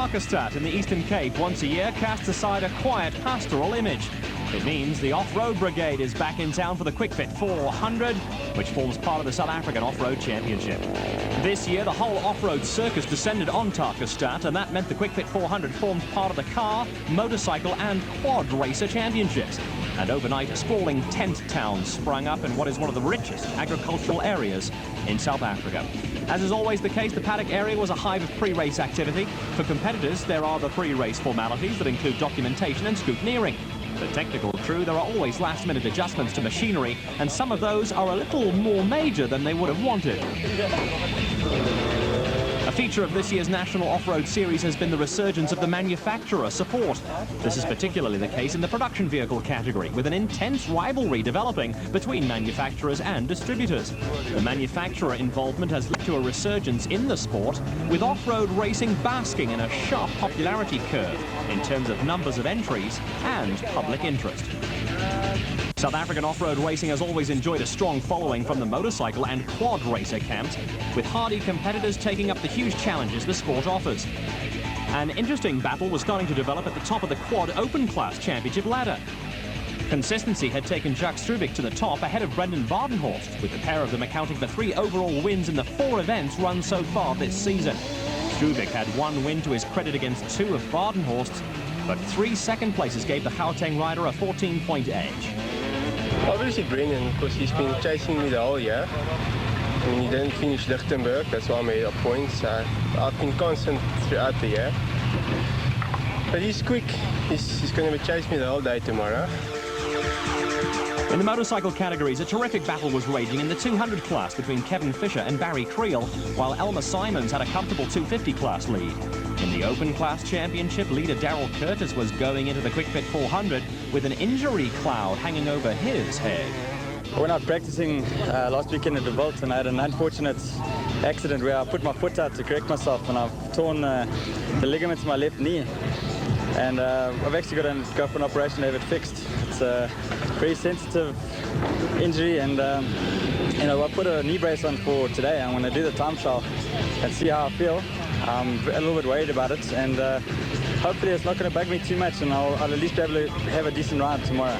Tarkastad in the Eastern Cape once a year casts aside a quiet pastoral image. It means the off-road brigade is back in town for the Quick Fit 400, which forms part of the South African Off-Road Championship. This year, the whole off-road circus descended on Tarkastad, and that meant the Quick Fit 400 formed part of the car, motorcycle and quad racer championships. And overnight, a sprawling tent town sprung up in what is one of the richest agricultural areas in South Africa. As is always the case, the paddock area was a hive of pre-race activity. For competitors, there are the pre-race formalities that include documentation and scrutineering. For technical crew, there are always last-minute adjustments to machinery, and some of those are a little more major than they would have wanted. A feature of this year's National Off-Road Series has been the resurgence of the manufacturer support. This is particularly the case in the production vehicle category, with an intense rivalry developing between manufacturers and distributors. The manufacturer involvement has led to a resurgence in the sport, with off-road racing basking in a sharp popularity curve in terms of numbers of entries and public interest. South African off-road racing has always enjoyed a strong following from the motorcycle and quad racer camps, with hardy competitors taking up the huge challenges the sport offers. An interesting battle was starting to develop at the top of the quad open class championship ladder. Consistency had taken Jacques Strubeck to the top ahead of Brendan Vardenhorst, with the pair of them accounting for 3 overall wins in the 4 events run so far this season. Strubeck had 1 win to his credit against 2 of Vardenhorst's, but 3 second places gave the Gauteng rider a 14-point edge. Obviously Brendan, because he's been chasing me the whole year. I mean, he didn't finish Lichtenberg, that's why I made up points. I've been constant throughout the year. But he's quick. He's going to chase me the whole day tomorrow. In the motorcycle categories, a terrific battle was raging in the 200 class between Kevin Fisher and Barry Creel, while Elmer Simons had a comfortable 250 class lead. In the open class championship, leader Darryl Curtis was going into the Quick Fit 400 with an injury cloud hanging over his head. I went out practicing last weekend at the Volt, and I had an unfortunate accident where I put my foot out to correct myself, and I've torn the ligaments in my left knee. And I've actually got to go for an operation to have it fixed. It's a very sensitive injury, and you know, I put a knee brace on for today. I'm going to do the time trial and see how I feel. I'm a little bit worried about it, and hopefully it's not going to bug me too much, and I'll at least be able to have a decent ride tomorrow.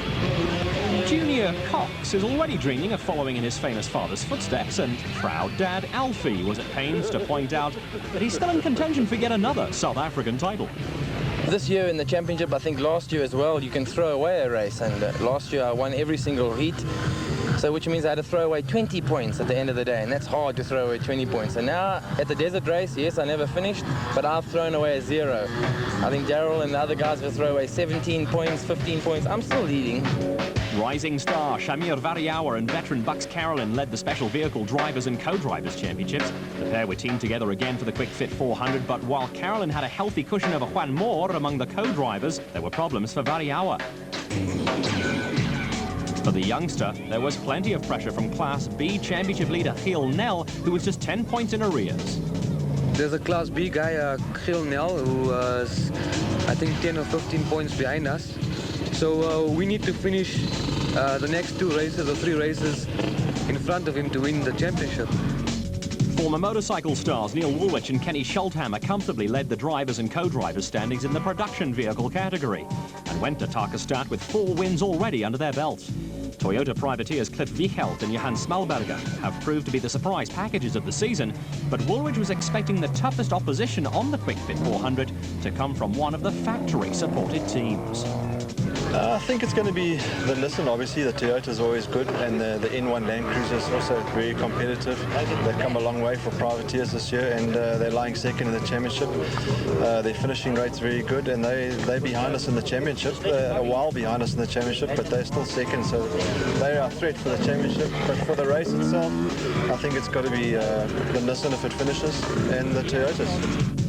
Junior Cox is already dreaming of following in his famous father's footsteps, and proud dad Alfie was at pains to point out that he's still in contention for yet another South African title. This year in the championship, I think last year as well, you can throw away a race, and last year I won every single heat. So which means I had to throw away 20 points at the end of the day, and that's hard to throw away 20 points. And now at the desert race, yes, I never finished, but I've thrown away a 0. I think Darryl and the other guys will throw away 17 points, 15 points. I'm still leading. Rising star Shamir Variawa and veteran Bucks Carolyn led the Special Vehicle Drivers and Co-Drivers Championships. The pair were teamed together again for the Quick Fit 400, but while Carolyn had a healthy cushion over Juan Moore among the co-drivers, there were problems for Variawa. For the youngster, there was plenty of pressure from Class B Championship leader Giel Nel, who was just 10 points in arrears. There's a Class B guy, Giel Nel, who is, I think, 10 or 15 points behind us. So we need to finish the next 2 races or 3 races in front of him to win the championship. Former motorcycle stars Neil Woolwich and Kenny Schulthammer comfortably led the drivers and co-drivers standings in the production vehicle category and went to Tarkastad with 4 wins already under their belts. Toyota privateers Cliff Wiechelt and Johan Smalberger have proved to be the surprise packages of the season, but Woolwich was expecting the toughest opposition on the Quick Fit 400 to come from one of the factory-supported teams. I think it's going to be the Nissan, obviously. The Toyota is always good, and the N1 Land Cruiser is also very competitive. They've come a long way for privateers this year, and they're lying second in the championship. Their finishing rate's very good, and they're behind us in the championship, a while behind us in the championship, but they're still second, so they're our threat for the championship. But for the race itself, I think it's got to be the Nissan if it finishes, and the Toyotas.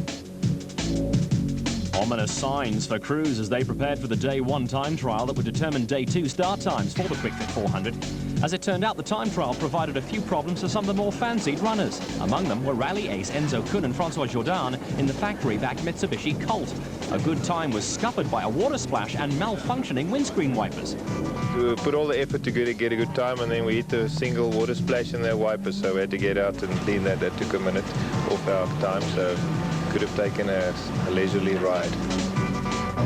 Ominous signs for crews as they prepared for the Day 1 time trial that would determine Day 2 start times for the Quick Fit 400. As it turned out, the time trial provided a few problems for some of the more fancied runners. Among them were rally ace Enzo Kuhn and Francois Jourdan in the factory-backed Mitsubishi Colt. A good time was scuppered by a water splash and malfunctioning windscreen wipers. We put all the effort to get a good time, and then we hit a single water splash in their wipers, so we had to get out and clean that. That took a minute off our time, so could have taken a leisurely ride.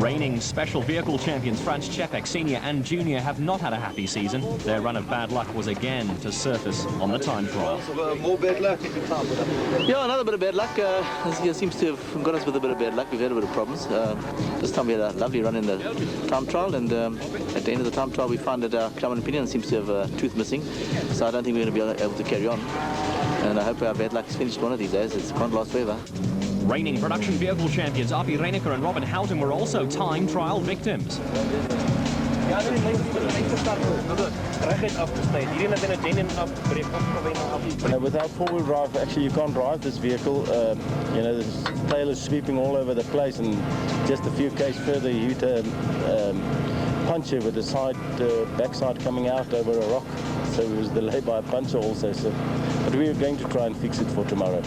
Reigning special vehicle champions Franz Czepek Senior and Junior have not had a happy season. Their run of bad luck was again to surface on the time trial. More bad luck? Yeah, another bit of bad luck. This year seems to have got us with a bit of bad luck. We've had a bit of problems. This time we had a lovely run in the time trial, and at the end of the time trial we found that our Clement and Pinion seems to have a tooth missing. So I don't think we're going to be able to carry on. And I hope our bad luck is finished one of these days. It can't last forever. Reigning production vehicle champions Api Reiniker and Robin Houghton were also time trial victims. Without four-wheel drive, actually you can't drive this vehicle. You know, the tail is sweeping all over the place, and just a few k's further you hit a puncher with the backside coming out over a rock. So it was delayed by a puncher also. But we are going to try and fix it for tomorrow.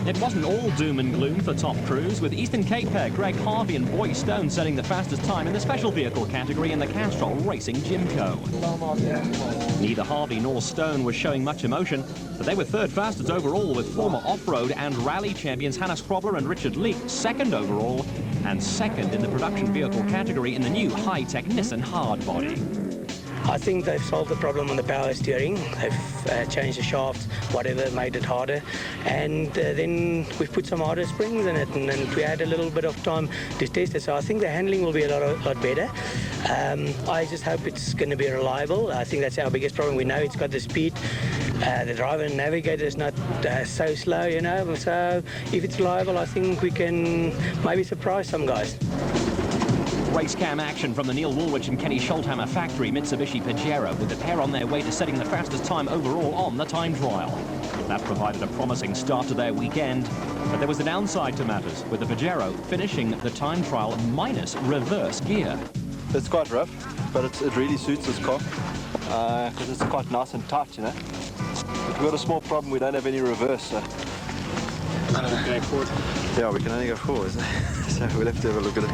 It wasn't all doom and gloom for top crews, with Eastern Cape pair Greg Harvey and Boy Stone setting the fastest time in the special vehicle category in the Castrol Racing Gymco. Neither Harvey nor Stone was showing much emotion, but they were third fastest overall, with former off-road and rally champions Hannes Krobler and Richard Leek second overall, and second in the production vehicle category in the new high-tech Nissan hardbody. I think they've solved the problem on the power steering. They've changed the shafts, whatever, made it harder. And then we've put some harder springs in it, and we had a little bit of time to test it. So I think the handling will be a lot better. I just hope it's going to be reliable. I think that's our biggest problem. We know it's got the speed. The driver and navigator is not so slow, you know. So if it's reliable, I think we can maybe surprise some guys. Race cam action from the Neil Woolwich and Kenny Scholthammer factory Mitsubishi Pajero, with the pair on their way to setting the fastest time overall on the time trial. That provided a promising start to their weekend, but there was a downside to matters, with the Pajero finishing the time trial minus reverse gear. It's quite rough, but it really suits this car because it's quite nice and tight, you know. We've got a small problem, we don't have any reverse, so... Yeah, we can only go forward, so we'll have to have a look at it.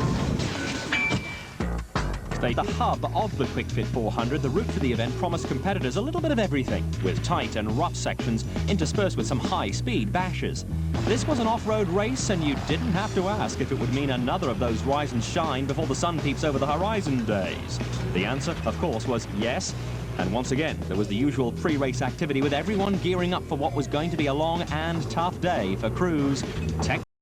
The hub of the Quick Fit 400, the route for the event promised competitors a little bit of everything, with tight and rough sections interspersed with some high-speed bashes. This was an off-road race, and you didn't have to ask if it would mean another of those rise and shine before the sun peeps over the horizon days. The answer, of course, was yes. And once again, there was the usual pre-race activity, with everyone gearing up for what was going to be a long and tough day for crews.